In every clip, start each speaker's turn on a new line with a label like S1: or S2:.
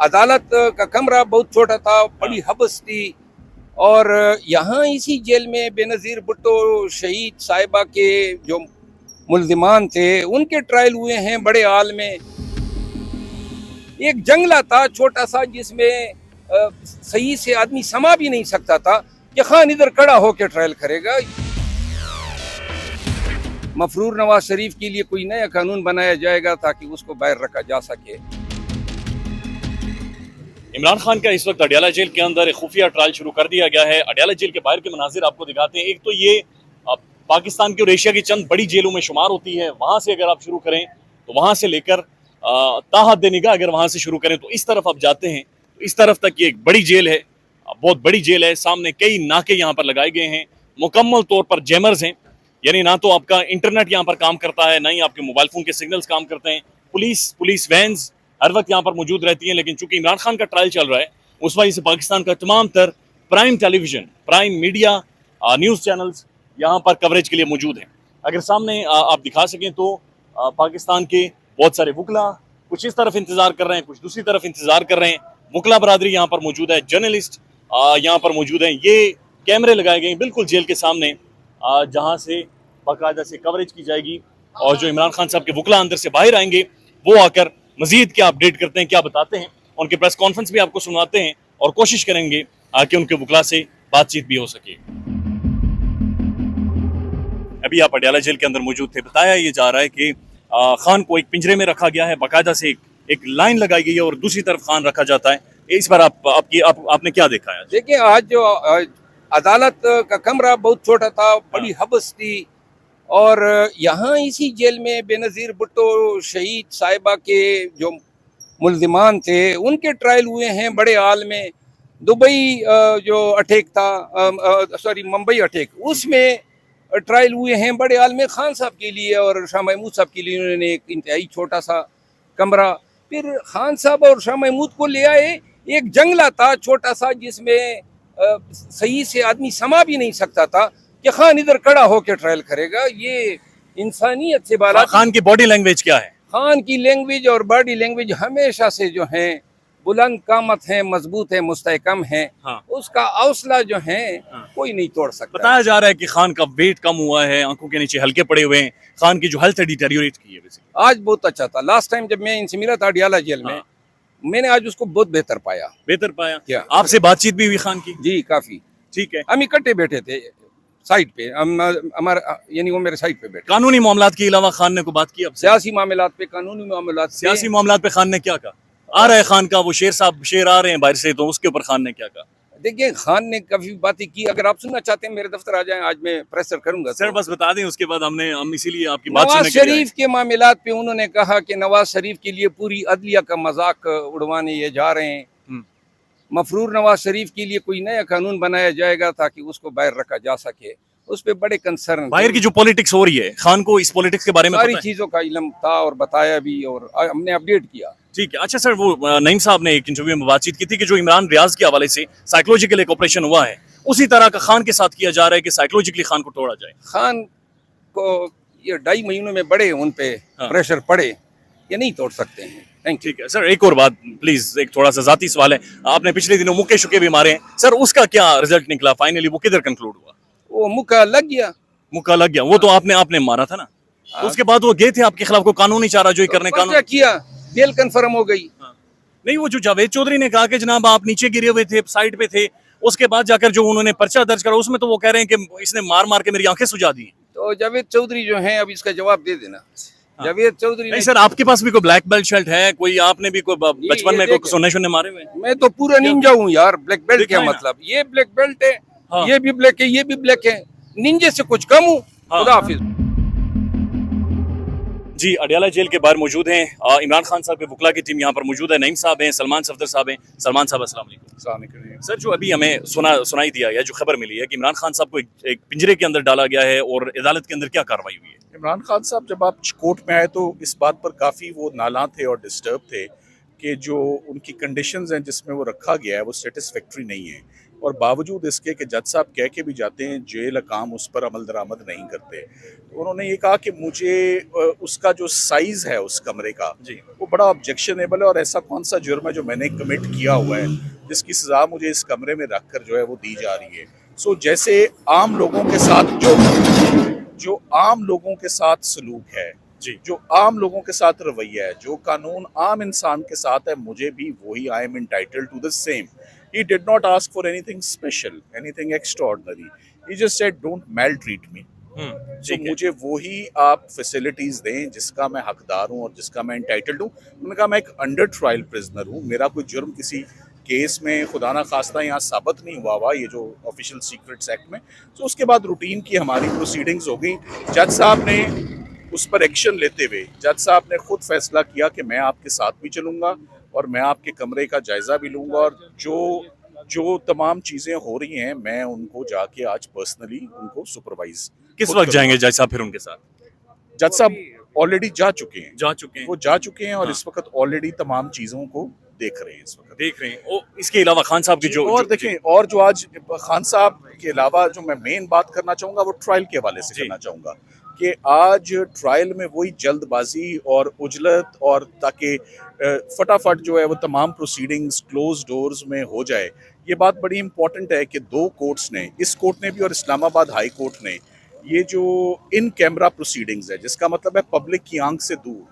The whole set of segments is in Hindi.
S1: अदालत का कमरा बहुत छोटा था, बड़ी हबस थी। और यहाँ इसी जेल में बेनज़ीर भुट्टो शहीद साहिबा के जो मुल्ज़िमान थे उनके ट्रायल हुए हैं बड़े हाल में। एक जंगला था छोटा सा जिसमें सही से आदमी समा भी नहीं सकता था कि खान इधर खड़ा होकर ट्रायल करेगा। मफरूर नवाज शरीफ के लिए कोई नया कानून बनाया जाएगा ताकि उसको बाहर रखा जा सके।
S2: इमरान खान का इस वक्त अडयाला जेल के अंदर एक खुफिया ट्रायल शुरू कर दिया गया है। अडयाला जेल के बाहर के मनाजिर आपको दिखाते हैं। एक तो ये पाकिस्तान की और एशिया की चंद बड़ी जेलों में शुमार होती है। वहां से अगर आप शुरू करें तो वहां से लेकर ताहद निगाह अगर वहां से शुरू करें तो इस तरफ आप जाते हैं तो इस तरफ तक ये एक बड़ी जेल है, बहुत बड़ी जेल है। सामने कई नाके यहाँ पर लगाए गए हैं, मुकम्मल तौर पर जैमर्स हैं, यानी ना तो आपका इंटरनेट यहाँ पर काम करता है, ना ही आपके मोबाइल फोन के सिग्नल्स काम करते हैं। पुलिस वैन्स हर वक्त यहाँ पर मौजूद रहती हैं। लेकिन चूंकि इमरान खान का ट्रायल चल रहा है उस वजह से पाकिस्तान का तमाम तर prime television, prime media, news channels यहाँ पर कवरेज के लिए मौजूद हैं। अगर सामने आप दिखा सकें तो पाकिस्तान के बहुत सारे वकला कुछ इस तरफ इंतजार कर रहे हैं, कुछ दूसरी तरफ इंतजार कर रहे हैं। वकला बरादरी यहाँ पर मौजूद है, जर्नलिस्ट यहाँ पर मौजूद हैं। ये कैमरे लगाए गए हैं बिल्कुल जेल के सामने जहाँ से बाकायदा से कवरेज की जाएगी और जो इमरान खान साहब के वकला अंदर से बाहर आएंगे वो आकर मजीद क्या अपडेट करते हैं, क्या बताते हैं। उनके प्रेस कॉन्फ्रेंस भी आपको सुनवाते हैं और कोशिश करेंगे कि उनके वकला से बातचीत भी हो सके। अभी आप अडयाला जेल के अंदर मौजूद थे। बताया ये जा रहा है कि खान को एक पिंजरे में रखा गया है, बाकायदा से एक लाइन लगाई गई है और दूसरी तरफ खान रखा जाता है। इस बार आपने क्या देखा है?
S1: देखिए, आज जो अदालत का कमरा बहुत छोटा था, बड़ी हबस थी। और यहाँ इसी जेल में बेनज़ीर भुट्टो शहीद साहिबा के जो मुल्ज़िमान थे उनके ट्रायल हुए हैं बड़े हाल में। दुबई जो अटैक था, सॉरी मुंबई अटैक, उसमें ट्रायल हुए हैं बड़े हाल में खान साहब के लिए और शाह महमूद साहब के लिए। उन्होंने एक इंतहाई छोटा सा कमरा, फिर खान साहब और शाह महमूद को ले आए। एक जंगला था छोटा सा जिसमें सही से आदमी समा भी नहीं सकता था कि खान इधर खड़ा होकर ट्रायल करेगा। ये इंसानियत से बाला।
S2: खान की बॉडी लैंग्वेज क्या है?
S1: खान की लैंग्वेज और बॉडी लैंग्वेज हमेशा से जो है बुलंद कामत है, मजबूत है, मुस्तहकम है।
S2: हाँ।
S1: उसका हौसला जो है कोई नहीं तोड़ सकता।
S2: बताया जा रहा है कि खान का वेट कम हुआ है, आंखों के नीचे हल्के पड़े हुए हैं, खान की जो हेल्थ है डिटेरियोरेट की है।
S1: आज बहुत अच्छा था। लास्ट टाइम जब मैं इनसे मिला था अडयाला जेल में, मैंने आज उसको बहुत बेहतर पाया।
S2: बेहतर पाया?
S1: क्या
S2: आपसे बातचीत भी हुई खान की?
S1: जी, काफी।
S2: ठीक है।
S1: हम इकट्ठे बैठे थे साइड पे, हमारा यानी वो मेरे साइड पे बैठे।
S2: कानूनी मामलात के अलावा खान ने को बात की? अब
S1: सियासी मामलात पे, कानूनी मामलात,
S2: सियासी मामलात पे खान ने क्या कहा? आ रहा है खान का वो शेर साहब, शेर आ रहे हैं बाहर से, तो उसके ऊपर खान ने क्या कहा?
S1: देखिए, खान ने काफी बातें की। अगर आप सुनना चाहते हैं मेरे दफ्तर आ जाएं, आज मैं प्रेशर करूंगा।
S2: सर बस बता दें, उसके बाद हम इसीलिए आपकी बात
S1: नवाज शरीफ के मामलात पे उन्होंने कहा कि नवाज शरीफ के लिए पूरी अदलिया का मजाक उड़वाने ये जा रहे हैं। मफरूर नवाज शरीफ के लिए कोई नया कानून बनाया जाएगा ताकि उसको बाहर रखा जा सके। उस पे बड़े कंसर्न।
S2: बाहर की जो पॉलिटिक्स हो रही है, खान को इस पॉलिटिक्स के बारे में
S1: सारी चीजों का इल्म था और बताया भी और हमने अपडेट किया।
S2: ठीक है। अच्छा सर, वो नईम साहब ने एक इंटरव्यू में बातचीत की थी कि जो इमरान रियाज के हवाले से साइकोलॉजिकल एक ऑपरेशन हुआ है, उसी तरह का खान के साथ किया जा रहा है कि साइकोलॉजिकली खान को तोड़ा जाए।
S1: खान को ये 2.5 महीनों में बड़े उन पे प्रेशर पड़े, ये नहीं तोड़ सकते हैं।
S2: ठीक है सर, एक और बात प्लीज, एक थोड़ा सा जाती सवाल है। आपने पिछले दिनों मुक्के शुके भी मारे हैं सर, उसका क्या रिजल्ट निकला? फाइनली वो किधर कंक्लूड हुआ?
S1: वो मुक्का लग गया।
S2: मुक्का लग गया? वो तो आपने मारा था ना। उसके बाद वो गए थे आपके खिलाफ को कानूनी चाराजोई करने, कानून
S1: किया, बेल कंफर्म हो गई।
S2: नहीं, वो जो जावेद चौधरी ने कहा कि जनाब आप नीचे गिरे हुए थे, साइड पे थे, उसके बाद जाकर जो उन्होंने पर्चा दर्ज करा उसमें तो वो कह रहे हैं कि इसने मार मार के मेरी आंखें सुझा दी।
S1: तो जावेद चौधरी जो है, अब इसका जवाब दे देना। जावेद चौधरी
S2: नहीं सर, आपके पास भी कोई ब्लैक बेल्ट शर्ट है? कोई आपने भी कोई बचपन में कोई सोने शोने मारे हुए?
S1: मैं तो पूरा निंजा हूँ यार। ब्लैक बेल्ट क्या मतलब? ये ब्लैक बेल्ट है, ये भी ब्लैक है, ये भी ब्लैक है। निंजे से कुछ कम हूँ। खुदा हाफिज।
S2: जी, अडयाला जेल के बाहर मौजूद हैं इमरान खान साहब के वकला की टीम यहाँ पर मौजूद है। नईम साहब हैं, सलमान सफदर साहब हैं। सलमान साहब अस्सलाम वालेकुम। सर, जो अभी हमें सुनाई दिया या जो खबर मिली है कि इमरान खान साहब को एक पिंजरे के अंदर डाला गया है और अदालत के अंदर क्या कार्रवाई हुई है?
S3: इमरान खान साहब जब आप कोर्ट में आए तो इस बात पर काफ़ी वो नाला थे और डिस्टर्ब थे कि जो उनकी कंडीशंस हैं जिसमें वो रखा गया है वो सेटिस्फैक्ट्री नहीं है। और बावजूद इसके कि जज साहब कह के भी जाते हैं जेल हकाम उस पर अमल दरामद नहीं करते। तो उन्होंने ये कहा कि मुझे उसका जो साइज़ है उस कमरे का
S2: जी।
S3: वो बड़ा ऑब्जेक्शनेबल है और ऐसा कौन सा जुर्म है जो मैंने कमिट किया हुआ है जिसकी सज़ा मुझे इस कमरे में रख कर जो है वो दी जा रही है। सो जैसे आम लोगों के साथ जो आम लोगों के साथ सलूक है
S2: जी।
S3: जो आम लोगों के साथ रवैया है, जो कानून आम इंसान के साथ है, मुझे भी वही I am entitled to the same. He did not ask for anything special, anything extraordinary. He just said, "Don't maltreat me." So मुझे वही आप फैसिलिटीज दें जिसका मैं हकदार हूँ और जिसका मैं इंटाइटल्ड हूँ। उन्होंने कहा मैं एक अंडर ट्रायल प्रिजनर हूँ, मेरा कोई जुर्म किसी केस में खुदा ना खास्ता यहाँ साबित नहीं हुआ ये जो ऑफिशियल सीक्रेट्स एक्ट में। तो उसके बाद रूटीन की हमारी प्रोसीडिंग्स हो गई। जज साहब ने उस पर एक्शन लेते हुए जज साहब ने खुद फैसला किया कि मैं आपके साथ भी चलूँगा और मैं आपके कमरे का जायज़ा भी लूँगा और जो तमाम चीज़ें हो रही हैं मैं उनको जाके आज पर्सनली उनको सुपरवाइज।
S2: किस वक्त जाएंगे जज साहब फिर उनके साथ?
S3: जज साहब ऑलरेडी जा चुके हैं, वो जा चुके हैं और
S2: हाँ।
S3: इस वक्त ऑलरेडी तमाम चीज़ों को देख रहे हैं इस वक्त।
S2: देख रहे हैं। ओ, इसके अलावा खान साहब की
S3: और देखें और जो आज खान साहब के अलावा जो मैं मेन बात करना चाहूँगा वो ट्रायल के हवाले से करना चाहूँगा कि आज ट्रायल में वही जल्दबाजी और उजलत और ताकि फटाफट जो है वो तमाम प्रोसीडिंग्स क्लोज डोर्स में हो जाए। ये बात बड़ी इंपॉर्टेंट है कि दो कोर्ट्स ने, इस कोर्ट ने भी और इस्लामाबाद हाई कोर्ट ने, ये जो इन कैमरा प्रोसीडिंग्स है जिसका मतलब है पब्लिक की आंख से दूर,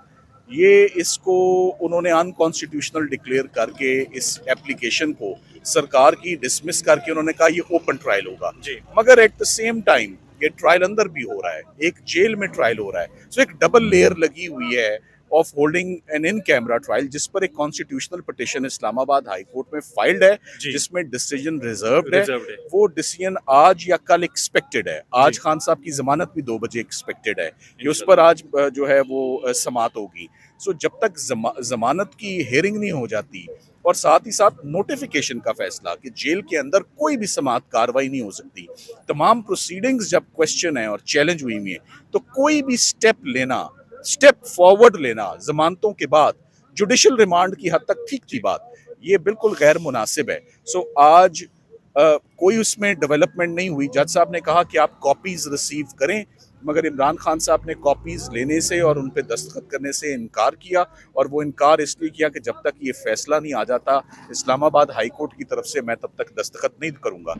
S3: ये इसको उन्होंने अनकॉन्स्टिट्यूशनल डिक्लेयर करके इस एप्लीकेशन को सरकार की डिसमिस करके उन्होंने कहा ये ओपन ट्रायल होगा। मगर एट द सेम टाइम ये ट्रायल अंदर भी हो रहा है, एक जेल में ट्रायल हो रहा है। सो एक डबल लेयर लगी हुई है of holding N in camera trial जिस पर एक constitutional petition Islamabad high court में फाइल्ड है जिसमें डिसीजन रिजर्व्ड है। वो डिसीजन आज या कल एक्सपेक्टेड है। आज खान साहब की जमानत भी 2 बजे एक्सपेक्टेड है कि उस पर आज जो है वो समाअत होगी। सो जब तक जमानत की हेयरिंग नहीं हो जाती और साथ ही साथ नोटिफिकेशन का फैसला कि जेल के अंदर कोई भी समाअत कार्रवाई नहीं हो सकती, तमाम प्रोसीडिंग्स जब क्वेश्चन है और चैलेंज हुई हुई है तो कोई भी स्टेप फॉरवर्ड लेना जमानतों के बाद जुडिशल रिमांड की हद तक ठीक थी बात, ये बिल्कुल गैर मुनासिब है। सो आज कोई उसमें डेवलपमेंट नहीं हुई। जज साहब ने कहा कि आप कॉपीज रिसीव करें, मगर इमरान खान साहब ने कॉपीज लेने से और उन पे दस्तखत करने से इनकार किया और वो इनकार इसलिए किया कि जब तक ये फैसला नहीं आ जाता इस्लामाबाद हाई कोर्ट की तरफ से मैं तब तक दस्तखत नहीं करूंगा।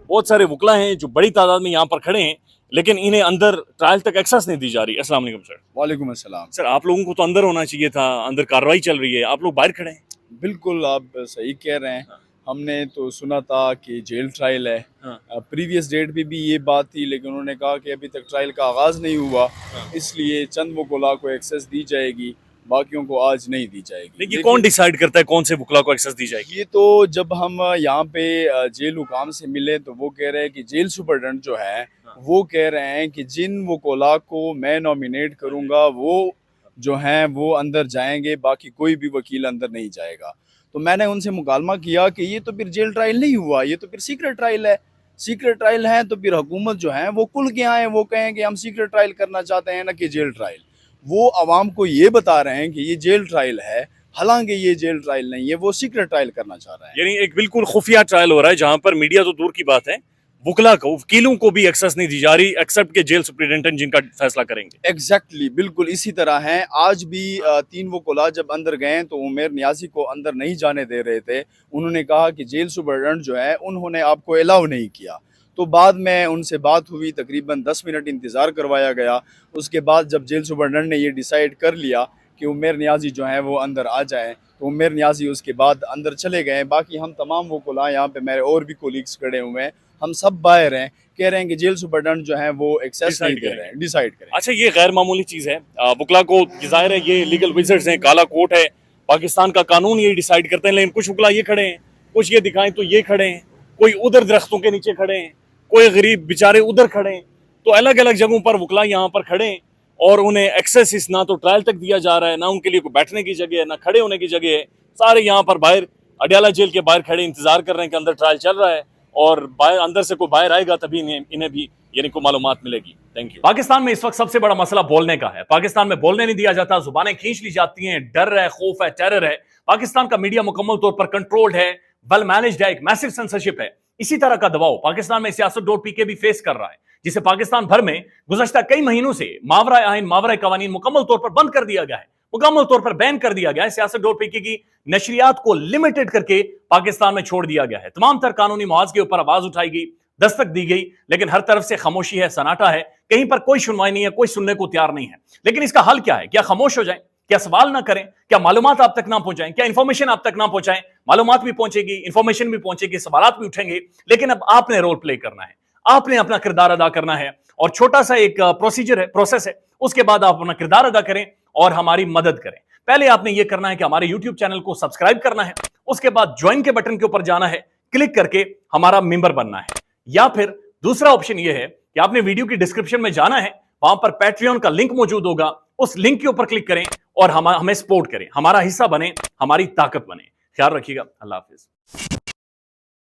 S2: बहुत सारे वकला हैं जो बड़ी तादाद में यहाँ पर खड़े हैं लेकिन इन्हें अंदर ट्रायल तक एक्सेस नहीं दी जा रही। अस्सलाम वालेकुम सर।
S4: वालेकुम अस्सलाम।
S2: सर आप लोगों को तो अंदर होना चाहिए था, अंदर कार्रवाई चल रही है, आप लोग बाहर खड़े हैं।
S4: बिल्कुल आप सही कह रहे हैं। हमने तो सुना था कि जेल ट्रायल है। प्रीवियस डेट पे भी ये बात थी लेकिन उन्होंने कहा कि अभी तक ट्रायल का आगाज़ नहीं हुआ, इसलिए चंद वकला को एक्सेस दी जाएगी, बाकियों को आज नहीं दी जाएगी।
S2: लेकिन कौन डिसाइड करता है कौन से वकला को एक्सेस दी जाएगी?
S4: ये तो जब हम यहाँ पे जेल हुकाम से मिले तो वो कह रहे हैं कि जेल सुपरडेंट जो है वो कह रहे हैं कि जिन वकला को मैं नॉमिनेट करूँगा वो जो हैं वो अंदर जाएंगे, बाकी कोई भी वकील अंदर नहीं जाएगा। तो मैंने उनसे मुकालमा किया कि ये तो फिर जेल ट्रायल नहीं हुआ, ये तो फिर सीक्रेट ट्रायल है। सीक्रेट ट्रायल है तो फिर हुकूमत जो है वो खुल के आए, वो कहें कि हम सीक्रेट ट्रायल करना चाहते हैं ना कि जेल ट्रायल। वो आवाम को ये बता रहे हैं कि ये जेल ट्रायल है, हालांकि ये जेल ट्रायल नहीं है, वो सीक्रेट ट्रायल करना चाह रहे हैं।
S2: यानी एक बिल्कुल खुफिया ट्रायल हो रहा है जहां पर मीडिया तो दूर की बात है, वकला को, वकीलों को भी एक्सेस नहीं दी जा रही एक्सेप्ट के जेल सुप्रिटेंडेंट जिनका फैसला करेंगे।
S4: एग्जैक्टली बिल्कुल इसी तरह है। आज भी 3 वकला जब अंदर गए तो उमर नियाजी को अंदर नहीं जाने दे रहे थे। उन्होंने कहा कि जेल सुपरडेंट जो है उन्होंने आपको अलाउ नहीं किया। तो बाद में उनसे बात हुई, तकरीबन 10 मिनट इंतज़ार करवाया गया। उसके बाद जब जेल सुपरडेंट ने ये डिसाइड कर लिया कि उमर नियाजी जो है वो अंदर आ जाएँ तो उमर नियाजी उसके बाद अंदर चले गए। बाकी हम तमाम वकला यहाँ पे मेरे और भी कोलीग्स खड़े हुए हैं, हम सब बाहर हैं, कह रहे हैं कि जेल सुपरडेंट जो है वो एक्सेस नहीं दे रहे हैं, डिसाइड करें।
S2: अच्छा ये गैर मामूली चीज़ है। वकला को जाहिर है ये लीगल विजर्ड्स हैं, काला कोट है, पाकिस्तान का कानून यही डिसाइड करते हैं। लेकिन कुछ वकला ये खड़े हैं, कुछ ये दिखाएं तो ये खड़े हैं, कोई उधर दरख्तों के नीचे खड़े हैं, कोई गरीब बेचारे उधर खड़े हैं। तो अलग अलग जगहों पर वकला यहाँ पर खड़े हैं और उन्हें एक्सेस इस ना तो ट्रायल तक दिया जा रहा है, ना उनके लिए कोई बैठने की जगह है, ना खड़े होने की जगह है। सारे यहाँ पर बाहर अडयाला जेल के बाहर खड़े इंतजार कर रहे हैं कि अंदर ट्रायल चल रहा है और बाहर अंदर से कोई बाहर आएगा तभी इन्हें भी यानी को मालूमात मिलेगी। Thank you. पाकिस्तान में इस वक्त सबसे बड़ा मसला बोलने का है। पाकिस्तान में बोलने नहीं दिया जाता, जुबानें खींच ली जाती हैं, डर है, खौफ है, टेरर है। पाकिस्तान का मीडिया मुकम्मल तौर पर कंट्रोल्ड है, वेल मैनेज्ड है, एक मैसिव सेंसरशिप है। इसी तरह का दबाव पाकिस्तान में Siyasat.pk भी फेस कर रहा है, जिसे पाकिस्तान भर में गुज़श्ता कई महीनों से मावरा आइन, मावरा कवानीन मुकम्मल तौर पर बंद कर दिया गया है, मुकम्मल तौर पर बैन कर दिया गया है। Siyasat.pk की नशरियात को लिमिटेड करके पाकिस्तान में छोड़ दिया गया है। तमाम तर कानूनी मुआवजे के ऊपर आवाज उठाई गई, दस्तक दी गई, लेकिन हर तरफ से खामोशी है, सन्नाटा है, कहीं पर कोई सुनवाई नहीं है, कोई सुनने को तैयार नहीं है। लेकिन इसका हल क्या है? क्या खामोश हो जाएं? क्या सवाल ना करें? क्या मालूमात आप तक ना पहुंचाएं? क्या इंफॉर्मेशन आप तक ना पहुंचाएं? मालूमात भी पहुंचेगी, इंफॉर्मेशन भी पहुंचेगी, सवालात भी उठेंगे, लेकिन अब आपने रोल प्ले करना है, आपने अपना किरदार अदा करना है। और छोटा सा एक प्रोसीजर है, प्रोसेस है, उसके बाद आप अपना किरदार अदा करें और हमारी मदद करें। पहले आपने यह करना है कि हमारे यूट्यूब चैनल को सब्सक्राइब करना है, उसके बाद ज्वाइन के बटन के ऊपर जाना है, क्लिक करके हमारा मेंबर बनना है। या फिर दूसरा ऑप्शन यह है कि आपने वीडियो की डिस्क्रिप्शन में जाना है, वहां पर पैट्रियन का लिंक मौजूद होगा, उस लिंक के ऊपर क्लिक करें और हमें सपोर्ट करें, हमारा हिस्सा बने, हमारी ताकत बने। ख्याल रखिएगा। अल्लाह हाफिज।